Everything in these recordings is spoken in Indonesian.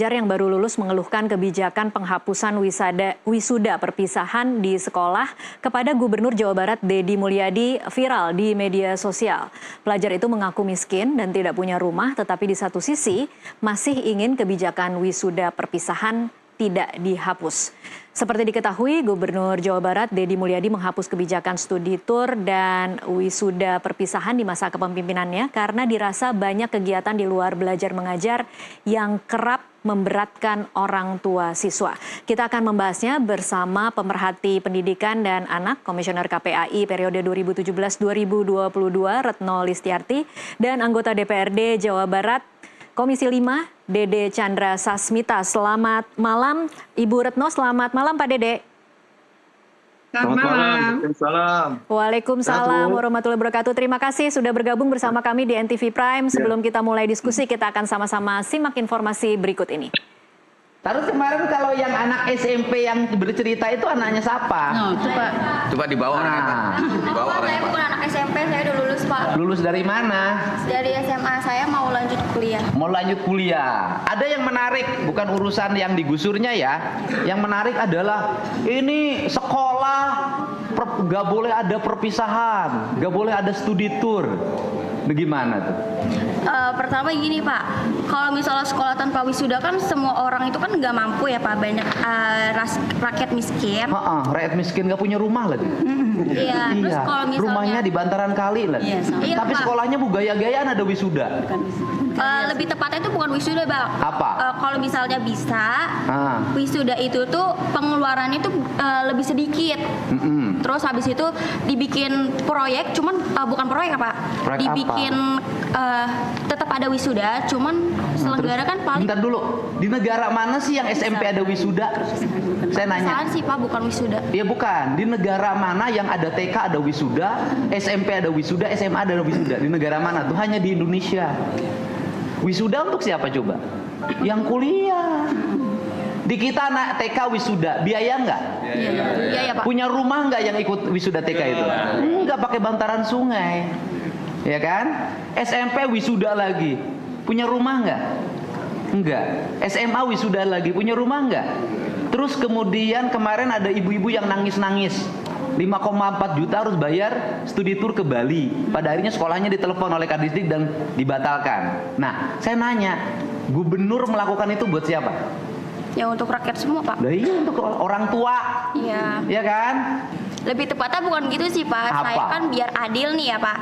Pelajar yang baru lulus mengeluhkan kebijakan penghapusan wisuda perpisahan di sekolah kepada Gubernur Jawa Barat Deddy Mulyadi viral di media sosial. Pelajar itu mengaku miskin dan tidak punya rumah, tetapi di satu sisi masih ingin kebijakan wisuda perpisahan tidak dihapus. Seperti diketahui, Gubernur Jawa Barat Deddy Mulyadi menghapus kebijakan studi tour dan wisuda perpisahan di masa kepemimpinannya karena dirasa banyak kegiatan di luar belajar mengajar yang kerap memberatkan orang tua siswa. Kita akan membahasnya bersama pemerhati pendidikan dan anak Komisioner KPAI periode 2017-2022 Retno Listiarti dan anggota DPRD Jawa Barat Komisi 5 Dede Chandra Sasmita. Selamat malam Ibu Retno, selamat malam Pak Dede. Selamat malam. Waalaikumsalam warahmatullahi wabarakatuh. Terima kasih sudah bergabung bersama kami di NTV Prime. Sebelum kita mulai diskusi, kita akan sama-sama simak informasi berikut ini. Terus kemarin kalau yang anak SMP yang bercerita itu anaknya siapa? No, itu Pak. Coba dibawa orangnya, Pak. Dibawa Saya orangnya, Pak. bukan anak SMP, saya udah lulus Pak. Lulus dari mana? Dari SMA, saya mau lanjut kuliah. Mau lanjut kuliah. Ada yang menarik, bukan urusan yang digusurnya ya. Yang menarik adalah ini sekolah gak boleh ada perpisahan, gak boleh ada studi tour. Bagaimana tuh? Pertama gini Pak, kalau misalnya sekolah tanpa wisuda kan semua orang itu kan nggak mampu ya Pak, banyak rakyat miskin. Rakyat miskin gak punya rumah lagi. Iya. Terus kalau misalnya rumahnya di bantaran kali lagi. Iya, tapi Pak. sekolahnya gaya-gayaan ada wisuda. lebih tepatnya itu bukan wisuda Bang. Apa? Kalau misalnya bisa, wisuda itu tuh pengeluarannya tuh lebih sedikit. Terus habis itu dibikin proyek, cuman bukan proyek apa? Proyek dibikin tetap ada wisuda, cuman selenggara kan paling. Bentar dulu, di negara mana sih yang SMP ada wisuda? Saya nanya. Perpisahan sih Pak, bukan wisuda. Ya bukan, di negara mana yang ada TK ada wisuda, SMP ada wisuda, SMA ada wisuda? Di negara mana? Tuh hanya di Indonesia. Wisuda untuk siapa coba? Yang kuliah. Di kita anak TK wisuda, biaya nggak? Iya Pak. Punya rumah nggak yang ikut wisuda TK itu? Nggak, pakai bantaran sungai. Ya kan? SMP wisuda lagi. Punya rumah nggak? Enggak. SMA wisuda lagi. Punya rumah nggak? Terus kemudian kemarin ada ibu-ibu yang nangis-nangis. 5,4 juta harus bayar studi tour ke Bali. Pada akhirnya sekolahnya ditelepon oleh Kadisdik dan dibatalkan. Nah, saya nanya, gubernur melakukan itu buat siapa? Ya untuk rakyat semua Pak. Nah, iya, untuk orang tua. Iya. Ya kan? Lebih tepatnya bukan gitu sih Pak. Apa? Saya kan biar adil nih ya Pak.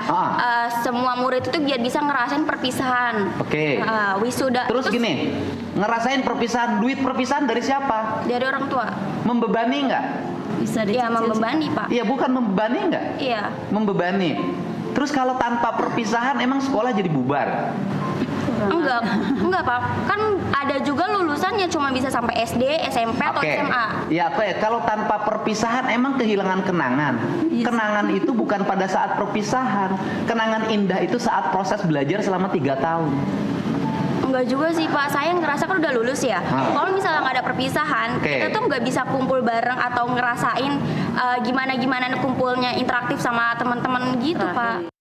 Semua murid itu biar bisa ngerasain perpisahan. Oke. Wisuda. Terus gini, ngerasain perpisahan, duit perpisahan dari siapa? Dari orang tua. Membebani nggak? Bisa Iya membebani Pak. Iya, bukan membebani nggak? Iya. Membebani. Terus kalau tanpa perpisahan emang sekolah jadi bubar? Enggak Pak. Kan ada juga lulusannya cuma bisa sampai SD, SMP atau SMA. Ya, kalau tanpa perpisahan emang kehilangan kenangan. Kenangan itu bukan pada saat perpisahan. Kenangan indah itu saat proses belajar selama 3 tahun. Enggak juga sih Pak, saya ngerasa kan udah lulus ya. Kalau misalnya nggak ada perpisahan, kita tuh nggak bisa kumpul bareng atau ngerasain gimana kumpulnya interaktif sama teman-teman gitu Pak.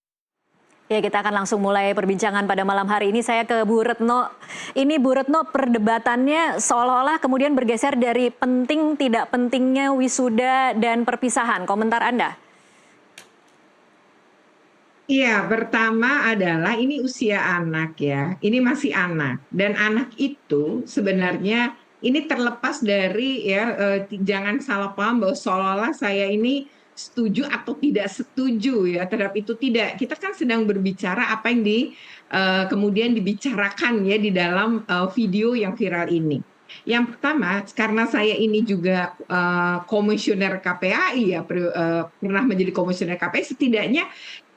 Ya, kita akan langsung mulai perbincangan pada malam hari ini. Saya ke Bu Retno. Ini Bu Retno, perdebatannya seolah-olah kemudian bergeser dari penting tidak pentingnya wisuda dan perpisahan. Komentar Anda? Iya, pertama adalah ini usia anak ya, ini masih anak. Dan anak itu sebenarnya ini terlepas dari jangan salah paham bahwa seolah-olah saya ini setuju atau tidak setuju ya terhadap itu, tidak. Kita kan sedang berbicara apa yang kemudian dibicarakan ya di dalam video yang viral ini. Yang pertama, karena saya ini juga komisioner KPAI ya, pernah menjadi komisioner KPAI, setidaknya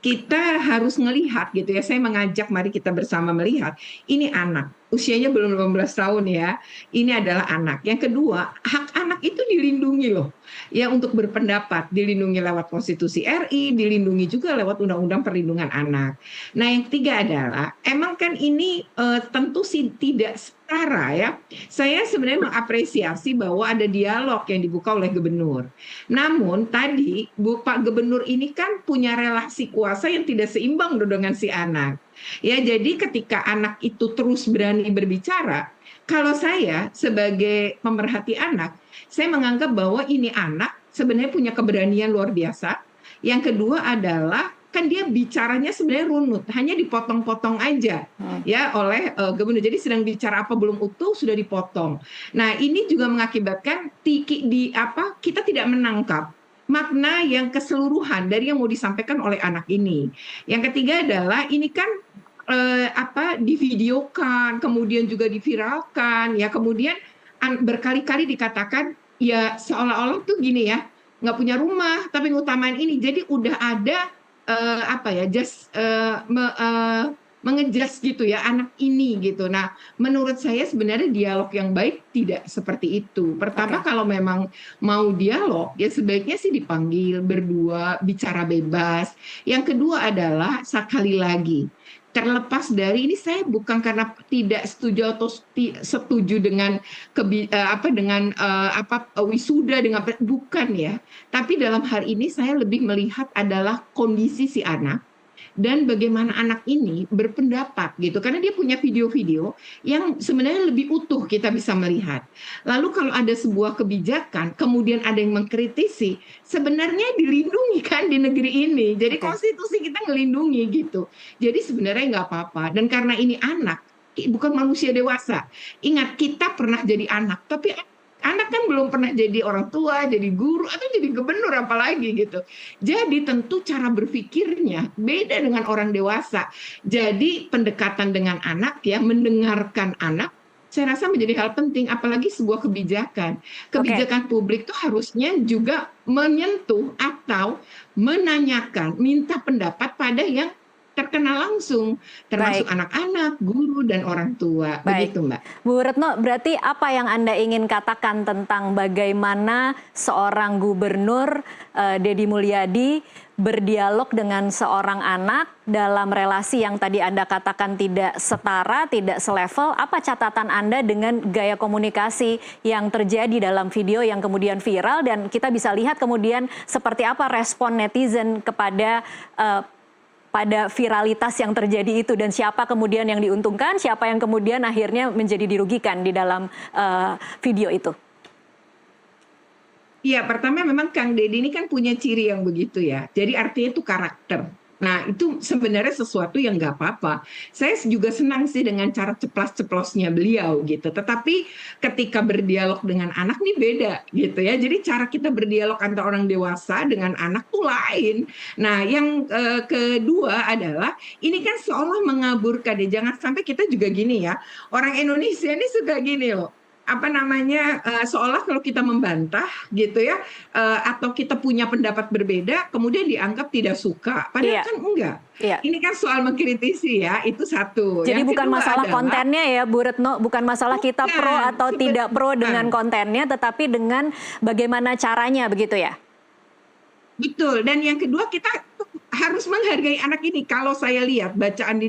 kita harus melihat gitu ya. Saya mengajak mari kita bersama melihat ini anak, usianya belum 18 tahun ya. Ini adalah anak. Yang kedua, hak anak itu dilindungi loh. Ya, untuk berpendapat dilindungi lewat Konstitusi RI, dilindungi juga lewat Undang-Undang Perlindungan Anak. Nah, yang ketiga adalah emang kan ini tentu sih tidak setara ya. Saya sebenarnya mengapresiasi bahwa ada dialog yang dibuka oleh gubernur. Namun tadi Pak Gubernur ini kan punya relasi kuasa yang tidak seimbang dengan si anak. Ya, jadi ketika anak itu terus berani berbicara, Kalau saya sebagai pemerhati anak, saya menganggap bahwa ini anak sebenarnya punya keberanian luar biasa. Yang kedua adalah kan dia bicaranya sebenarnya runut, hanya dipotong-potong aja ya oleh gubernur. Jadi sedang bicara apa belum utuh sudah dipotong. Nah, ini juga mengakibatkan kita tidak menangkap makna yang keseluruhan dari yang mau disampaikan oleh anak ini. Yang ketiga adalah ini kan divideokan, kemudian juga diviralkan, ya kemudian berkali-kali dikatakan ya seolah-olah tuh gini ya, nggak punya rumah tapi ngutamain ini. Jadi udah ada mengejas gitu ya anak ini gitu. Nah, menurut saya sebenarnya dialog yang baik tidak seperti itu. Pertama, kalau memang mau dialog ya sebaiknya sih dipanggil berdua, bicara bebas. Yang kedua adalah sekali lagi, terlepas dari ini, saya bukan karena tidak setuju atau setuju dengan wisuda, dengan bukan ya, tapi dalam hal ini saya lebih melihat adalah kondisi si anak dan bagaimana anak ini berpendapat gitu, karena dia punya video-video yang sebenarnya lebih utuh kita bisa melihat. Lalu kalau ada sebuah kebijakan kemudian ada yang mengkritisi, sebenarnya dilindungi kan di negeri ini. Jadi konstitusi kita ngelindungi gitu. Jadi sebenarnya nggak apa-apa. Dan karena ini anak, bukan manusia dewasa. Ingat, kita pernah jadi anak, tapi anak kan belum pernah jadi orang tua, jadi guru, atau jadi gubernur apalagi gitu. Jadi tentu cara berpikirnya beda dengan orang dewasa. Jadi pendekatan dengan anak ya, mendengarkan anak, saya rasa menjadi hal penting, apalagi sebuah kebijakan. Kebijakan publik itu harusnya juga menyentuh atau menanyakan, minta pendapat pada yang terkena langsung, termasuk anak-anak, guru, dan orang tua. Begitu, Mbak. Bu Retno, berarti apa yang Anda ingin katakan tentang bagaimana seorang gubernur Deddy Mulyadi berdialog dengan seorang anak dalam relasi yang tadi Anda katakan tidak setara, tidak selevel? Apa catatan Anda dengan gaya komunikasi yang terjadi dalam video yang kemudian viral, dan kita bisa lihat kemudian seperti apa respon netizen kepada pada viralitas yang terjadi itu, dan siapa kemudian yang diuntungkan, siapa yang kemudian akhirnya menjadi dirugikan di dalam video itu? Iya, pertama memang Kang Deddy ini kan punya ciri yang begitu ya. Jadi artinya itu karakter. Nah, itu sebenarnya sesuatu yang nggak apa-apa. Saya juga senang sih dengan cara ceplas-ceplosnya beliau gitu. Tetapi ketika berdialog dengan anak nih beda gitu ya. Jadi cara kita berdialog antara orang dewasa dengan anak tuh lain. Nah, yang kedua adalah ini kan seolah mengaburkan ya. Jangan sampai kita juga gini ya. Orang Indonesia ini suka gini loh. Seolah kalau kita membantah gitu ya, atau kita punya pendapat berbeda kemudian dianggap tidak suka, padahal kan enggak. Ini kan soal mengkritisi ya, itu satu. Jadi yang bukan masalah kontennya ya Bu Retno, bukan masalah kita pro atau tidak pro dengan kontennya, tetapi dengan bagaimana caranya, begitu ya? Betul. Dan yang kedua, kita harus menghargai anak ini. Kalau saya lihat bacaan di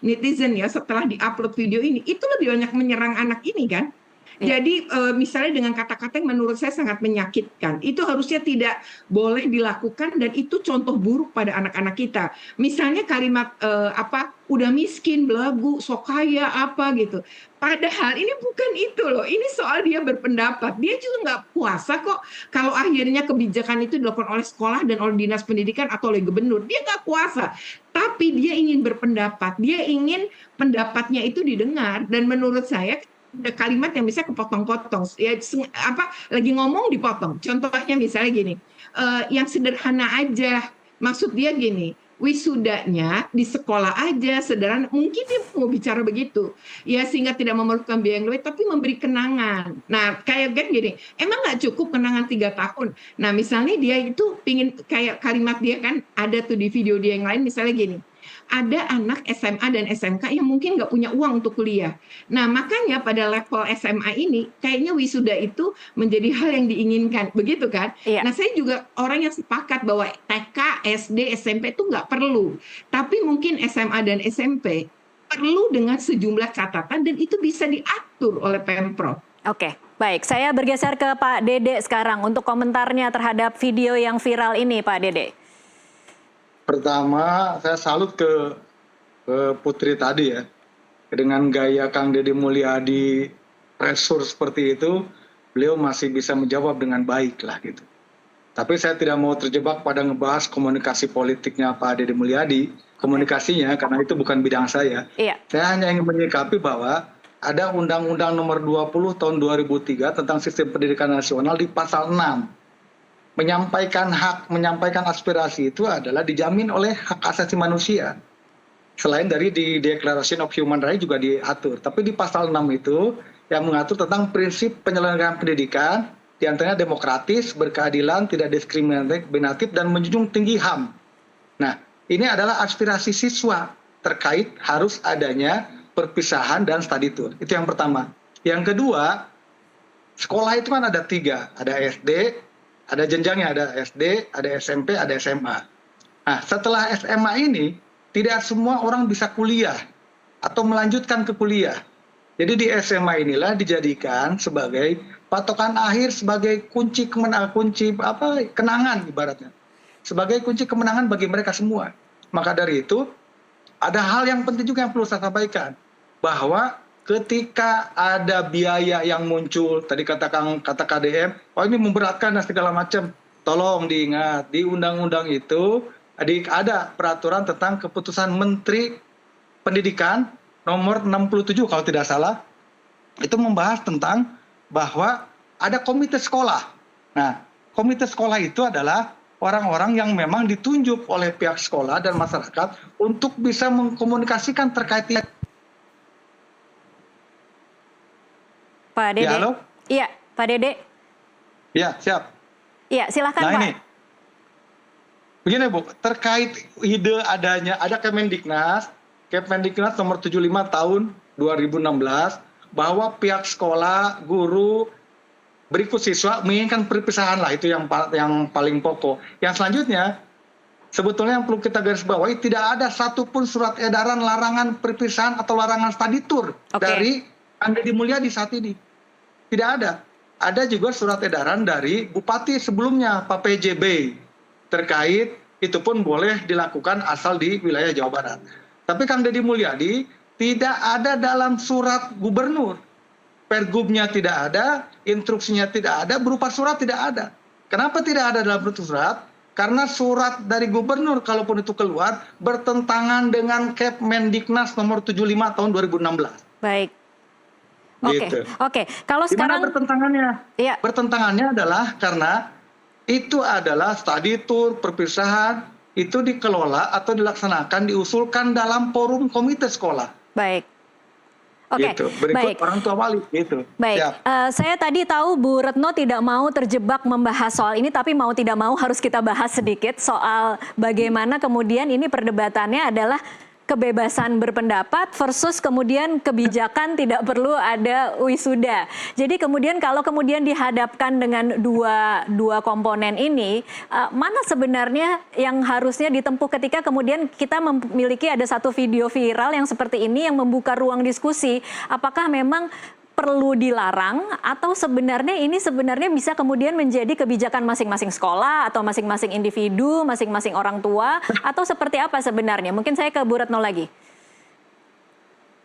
netizen ya setelah diupload video ini, itu lebih banyak menyerang anak ini kan. Jadi misalnya dengan kata-kata yang menurut saya sangat menyakitkan, itu harusnya tidak boleh dilakukan, dan itu contoh buruk pada anak-anak kita. Misalnya kalimat udah miskin, belagu, sok kaya, apa gitu. Padahal ini bukan itu loh, ini soal dia berpendapat. Dia juga nggak puasa kok kalau akhirnya kebijakan itu dilakukan oleh sekolah dan oleh dinas pendidikan atau oleh gubernur. Dia nggak puasa, tapi dia ingin berpendapat, dia ingin pendapatnya itu didengar. Dan menurut saya ada kalimat yang bisa kepotong-potong, ya lagi ngomong dipotong. Contohnya misalnya gini, yang sederhana aja, maksud dia gini, wisudanya di sekolah aja sederhana, mungkin dia mau bicara begitu ya, sehingga tidak memerlukan biaya yang lebih, tapi memberi kenangan. Nah, kayak gini, emang nggak cukup kenangan 3 tahun? Nah, misalnya dia itu pingin, kayak kalimat dia kan ada tuh di video dia yang lain, misalnya gini, ada anak SMA dan SMK yang mungkin nggak punya uang untuk kuliah. Nah, makanya pada level SMA ini, kayaknya wisuda itu menjadi hal yang diinginkan, begitu kan? Nah, saya juga orang yang sepakat bahwa TK, SD, SMP itu nggak perlu. Tapi mungkin SMA dan SMP perlu dengan sejumlah catatan, dan itu bisa diatur oleh Pemprov. Oke, baik. Saya bergeser ke Pak Dede sekarang untuk komentarnya terhadap video yang viral ini, Pak Dede. Pertama, saya salut ke Putri tadi ya. dengan gaya Kang Deddy Mulyadi pressure seperti itu, beliau masih bisa menjawab dengan baik lah gitu. Tapi saya tidak mau terjebak pada ngebahas komunikasi politiknya Pak Deddy Mulyadi, komunikasinya, karena itu bukan bidang saya. Iya. Saya hanya ingin menyikapi bahwa ada Undang-Undang Nomor 20 Tahun 2003 tentang Sistem Pendidikan Nasional di pasal 6. Menyampaikan aspirasi itu adalah dijamin oleh hak asasi manusia. Selain dari di Declaration of Human Rights juga diatur. Tapi di pasal 6 itu yang mengatur tentang prinsip penyelenggaraan pendidikan, diantaranya demokratis, berkeadilan, tidak diskriminatif, dan menjunjung tinggi HAM. Nah, ini adalah aspirasi siswa terkait harus adanya perpisahan dan study tour. Itu yang pertama. Yang kedua, sekolah itu kan ada 3. Ada SD, ada jenjangnya, ada SD, ada SMP, ada SMA. Nah, setelah SMA ini, tidak semua orang bisa kuliah atau melanjutkan ke kuliah. Jadi di SMA inilah dijadikan sebagai patokan akhir, sebagai kunci kenangan ibaratnya. Sebagai kunci kemenangan bagi mereka semua. Maka dari itu, ada hal yang penting juga yang perlu saya sampaikan. Bahwa ketika ada biaya yang muncul, tadi kata KDM, oh ini memberatkan dan segala macam. Tolong diingat, di undang-undang itu ada peraturan tentang keputusan Menteri Pendidikan nomor 67 kalau tidak salah. Itu membahas tentang bahwa ada komite sekolah. Nah, komite sekolah itu adalah orang-orang yang memang ditunjuk oleh pihak sekolah dan masyarakat untuk bisa mengkomunikasikan terkait. Pak Dede. Ya, halo? Iya, Pak Dede. Ya, siap. Iya, silakan Nah Pak. ini, begini Bu, terkait ide ada Kemendiknas nomor 75 tahun 2016, bahwa pihak sekolah, guru, berikut siswa menginginkan perpisahan lah, itu yang paling pokok. Yang selanjutnya, sebetulnya yang perlu kita garis bawahi, tidak ada satupun surat edaran larangan perpisahan atau larangan study tour dari Kang Deddy Mulyadi saat ini. Tidak ada. Ada juga surat edaran dari Bupati sebelumnya, Pak PJB, terkait itu pun boleh dilakukan asal di wilayah Jawa Barat. Tapi Kang Deddy Mulyadi tidak ada dalam surat gubernur. Pergubnya tidak ada, instruksinya tidak ada, berupa surat tidak ada. Kenapa tidak ada dalam bentuk surat? Karena surat dari gubernur kalaupun itu keluar bertentangan dengan Kemendiknas nomor 75 tahun 2016. Baik. Oke, Gitu. oke. Kalau sekarang bertentangannya? Iya. Bertentangannya adalah karena itu adalah study tour, perpisahan, itu dikelola atau dilaksanakan, diusulkan dalam forum komite sekolah. baik. Oke, Gitu. Berikut baik. orang tua wali, gitu. Baik, Siap. saya tadi tahu Bu Retno tidak mau terjebak membahas soal ini, tapi mau tidak mau harus kita bahas sedikit soal bagaimana kemudian ini perdebatannya adalah kebebasan berpendapat versus kemudian kebijakan tidak perlu ada wisuda. Jadi kemudian kalau kemudian dihadapkan dengan dua komponen ini, mana sebenarnya yang harusnya ditempuh ketika kemudian kita memiliki ada satu video viral yang seperti ini yang membuka ruang diskusi, apakah memang perlu dilarang atau sebenarnya ini bisa kemudian menjadi kebijakan masing-masing sekolah atau masing-masing individu, masing-masing orang tua, atau seperti apa sebenarnya? Mungkin saya ke Bu Retno lagi.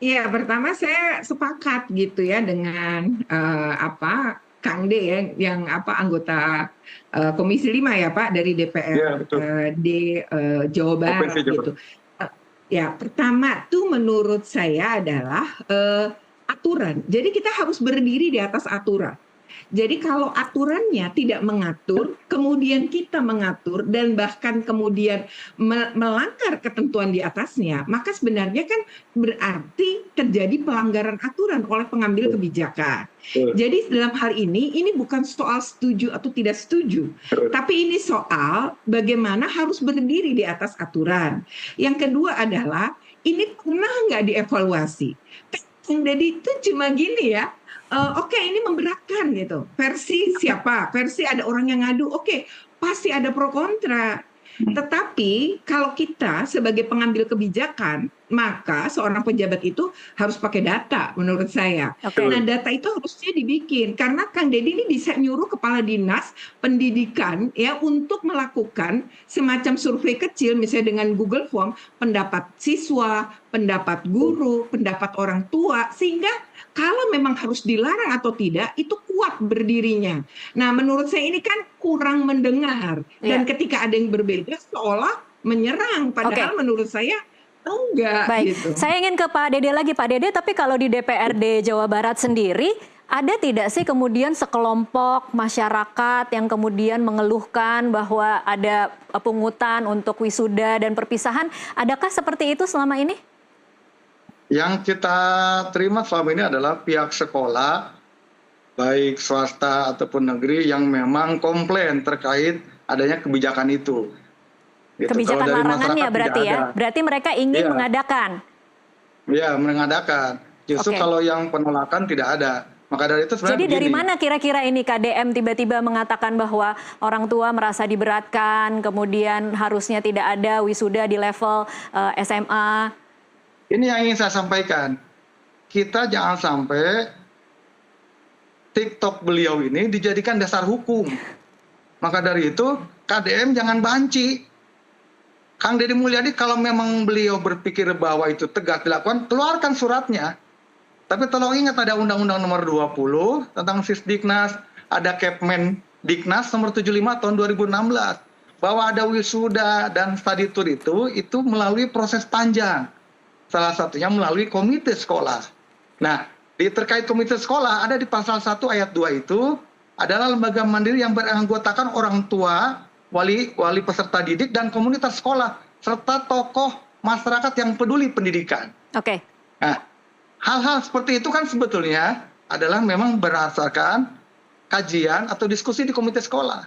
Iya, pertama saya sepakat gitu ya dengan Kang D ya, yang anggota Komisi 5 ya Pak dari DPR di Jawa Barat gitu. Ya, pertama tuh menurut saya adalah aturan. Jadi kita harus berdiri di atas aturan. Jadi kalau aturannya tidak mengatur, kemudian kita mengatur dan bahkan kemudian melanggar ketentuan di atasnya, maka sebenarnya kan berarti terjadi pelanggaran aturan oleh pengambil kebijakan. Jadi dalam hal ini bukan soal setuju atau tidak setuju, tapi ini soal bagaimana harus berdiri di atas aturan. Yang kedua adalah ini pernah nggak dievaluasi? Jadi itu cuma gini ya. Oke, ini memberatkan gitu. Versi siapa? Versi ada orang yang ngadu. Oke, pasti ada pro kontra. Tetapi kalau kita sebagai pengambil kebijakan, maka seorang pejabat itu harus pakai data menurut saya. Oke. Nah, data itu harusnya dibikin karena Kang Deddy ini bisa nyuruh kepala dinas pendidikan ya untuk melakukan semacam survei kecil misalnya dengan Google Form, pendapat siswa, pendapat guru, pendapat orang tua, sehingga kalau memang harus dilarang atau tidak itu kuat berdirinya. Nah, menurut saya ini kan kurang mendengar dan ketika ada yang berbeda seolah menyerang, padahal menurut saya enggak. Baik, gitu. saya ingin ke Pak Dede lagi, Pak Dede. Tapi kalau di DPRD Jawa Barat sendiri, ada tidak sih kemudian sekelompok masyarakat yang kemudian mengeluhkan bahwa ada pungutan untuk wisuda dan perpisahan? Adakah seperti itu selama ini? Yang kita terima selama ini adalah pihak sekolah, baik swasta ataupun negeri, yang memang komplain terkait adanya kebijakan itu. Gitu. Kebijakan Kalau dari larangannya masyarakat berarti tidak ya? ada. Berarti mereka ingin Iya. mengadakan? Ya, mengadakan. Justru Oke. kalau yang penolakan tidak ada. Maka dari itu sebenarnya Jadi dari begini. mana kira-kira ini KDM tiba-tiba mengatakan bahwa orang tua merasa diberatkan, kemudian harusnya tidak ada wisuda di level SMA? Ini yang ingin saya sampaikan. Kita jangan sampai TikTok beliau ini dijadikan dasar hukum. Maka dari itu KDM jangan banci. Kang Deddy Mulyadi kalau memang beliau berpikir bahwa itu tegak dilakukan, keluarkan suratnya. Tapi tolong ingat ada Undang-Undang nomor 20 tentang Sisdiknas, ada Kepmen Diknas nomor 75 tahun 2016. Bahwa ada wisuda dan study tour itu melalui proses panjang. Salah satunya melalui komite sekolah. Nah, terkait komite sekolah ada di pasal 1 ayat 2 itu adalah lembaga mandiri yang beranggotakan orang tua, wali peserta didik dan komunitas sekolah serta tokoh masyarakat yang peduli pendidikan. Oke. Nah, hal-hal seperti itu kan sebetulnya adalah memang berdasarkan kajian atau diskusi di komite sekolah.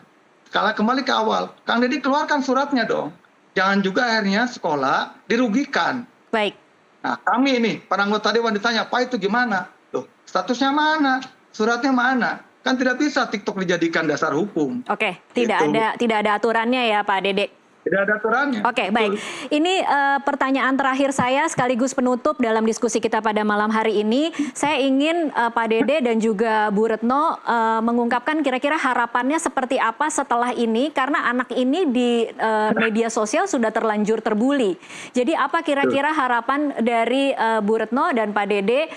Kalau kembali ke awal, Kang Deddy keluarkan suratnya dong. Jangan juga akhirnya sekolah dirugikan. Baik. Nah, kami ini, para anggota dewan ditanya, Pak itu gimana? Loh, statusnya mana? Suratnya mana? Kan tidak bisa TikTok dijadikan dasar hukum. Oke, tidak ada aturannya ya Pak Dede. Tidak ada aturannya. Oke, baik. Ini pertanyaan terakhir saya sekaligus penutup dalam diskusi kita pada malam hari ini. Saya ingin Pak Dede dan juga Bu Retno mengungkapkan kira-kira harapannya seperti apa setelah ini, karena anak ini di media sosial sudah terlanjur terbuli. Jadi apa kira-kira harapan dari Bu Retno dan Pak Dede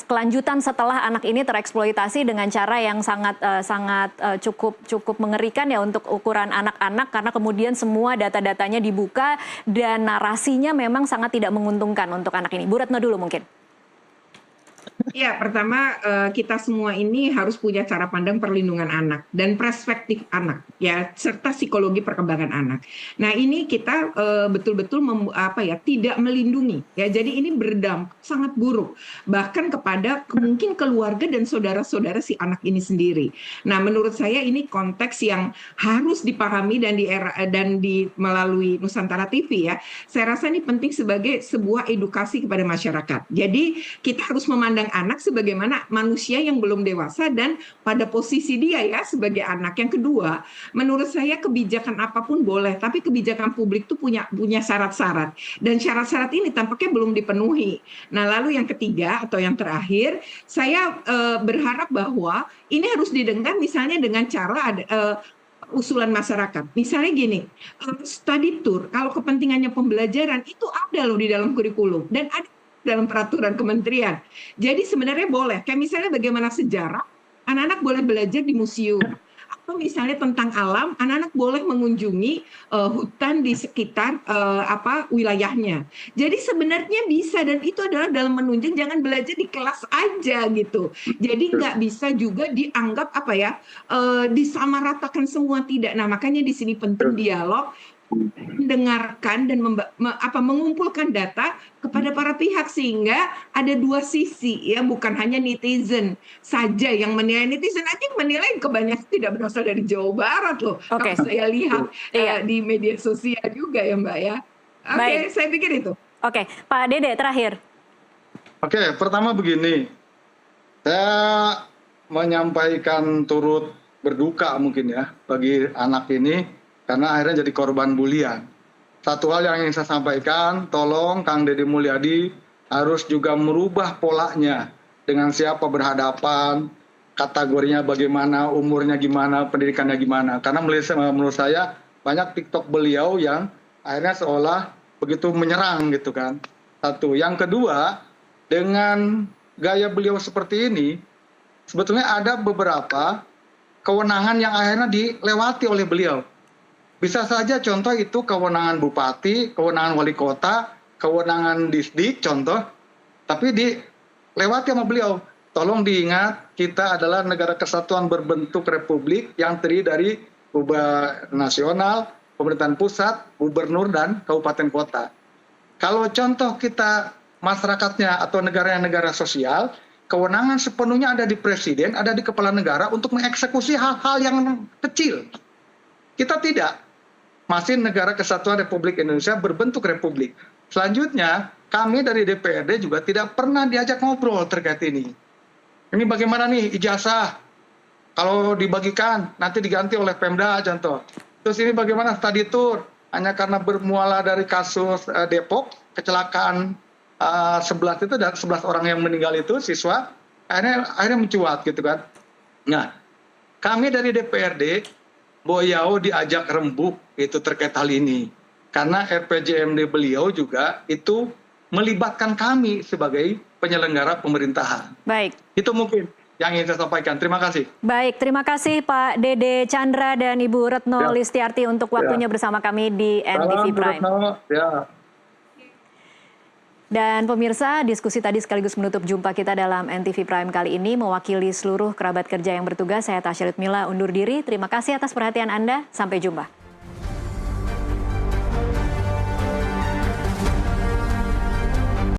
kelanjutan setelah anak ini tereksploitasi dengan cara yang sangat cukup mengerikan ya untuk ukuran anak-anak, karena kemudian semua data-datanya dibuka dan narasinya memang sangat tidak menguntungkan untuk anak ini. Bu Retno dulu mungkin. Ya, pertama kita semua ini harus punya cara pandang perlindungan anak dan perspektif anak, ya, serta psikologi perkembangan anak. Nah, ini kita betul-betul tidak melindungi, ya. Jadi ini berdampak sangat buruk, bahkan kepada mungkin keluarga dan saudara-saudara si anak ini sendiri. Nah, menurut saya ini konteks yang harus dipahami dan melalui Nusantara TV, ya. Saya rasa ini penting sebagai sebuah edukasi kepada masyarakat. Jadi kita harus memandang anak sebagaimana manusia yang belum dewasa dan pada posisi dia ya sebagai anak. Yang kedua, menurut saya kebijakan apapun boleh, tapi kebijakan publik itu punya syarat-syarat, dan syarat-syarat ini tampaknya belum dipenuhi. Nah, lalu yang ketiga atau yang terakhir, saya berharap bahwa ini harus didengar misalnya dengan cara usulan masyarakat. Misalnya gini, study tour kalau kepentingannya pembelajaran itu ada loh di dalam kurikulum dan ada dalam peraturan kementerian. Jadi sebenarnya boleh, kayak misalnya bagaimana sejarah, anak-anak boleh belajar di museum. Atau misalnya tentang alam, anak-anak boleh mengunjungi hutan di sekitar wilayahnya. Jadi sebenarnya bisa, dan itu adalah dalam menunjang, jangan belajar di kelas aja gitu. Jadi nggak bisa juga dianggap disamaratakan semua, tidak. Nah, makanya di sini penting dialog, mendengarkan dan mengumpulkan data kepada para pihak sehingga ada dua sisi, ya, bukan hanya netizen saja yang menilai. Netizen aja yang menilai kebanyakan tidak berasal dari Jawa Barat loh. Oke. Kalau saya lihat di media sosial juga ya Mbak ya. Oke, saya pikir itu. Oke, Pak Dede terakhir. Oke, pertama begini, saya menyampaikan turut berduka mungkin ya bagi anak ini karena akhirnya jadi korban bulian. Satu hal yang ingin saya sampaikan, tolong Kang Deddy Mulyadi harus juga merubah polanya dengan siapa berhadapan, kategorinya bagaimana, umurnya gimana, pendidikannya gimana. Karena menurut saya banyak TikTok beliau yang akhirnya seolah begitu menyerang gitu kan. Satu. Yang kedua, dengan gaya beliau seperti ini, sebetulnya ada beberapa kewenangan yang akhirnya dilewati oleh beliau. Bisa saja contoh itu kewenangan bupati, kewenangan wali kota, kewenangan disdik contoh, tapi dilewati sama beliau. Tolong diingat, kita adalah negara kesatuan berbentuk republik yang terdiri dari nasional, pemerintahan pusat, gubernur, dan kabupaten kota. Kalau contoh kita masyarakatnya atau negara sosial, kewenangan sepenuhnya ada di presiden, ada di kepala negara untuk mengeksekusi hal-hal yang kecil. Kita tidak. Masih negara kesatuan Republik Indonesia berbentuk republik. Selanjutnya, kami dari DPRD juga tidak pernah diajak ngobrol terkait ini. Ini bagaimana nih ijazah? Kalau dibagikan, nanti diganti oleh Pemda contoh. Terus ini bagaimana study tour? Hanya karena bermuara dari kasus Depok, kecelakaan 11 itu, dan 11 orang yang meninggal itu siswa, akhirnya mencuat gitu kan. Nah, kami dari DPRD, Boyao diajak rembuk itu terkait hal ini. Karena RPJMD beliau juga itu melibatkan kami sebagai penyelenggara pemerintahan. Baik. Itu mungkin yang ingin saya sampaikan. Terima kasih. Baik, terima kasih Pak Dede Chandra dan Ibu Retno Listiarti untuk waktunya bersama kami di NTV Prime. Dan pemirsa, diskusi tadi sekaligus menutup jumpa kita dalam NTV Prime kali ini. Mewakili seluruh kerabat kerja yang bertugas, saya Tasya Litmila undur diri. Terima kasih atas perhatian Anda. Sampai jumpa.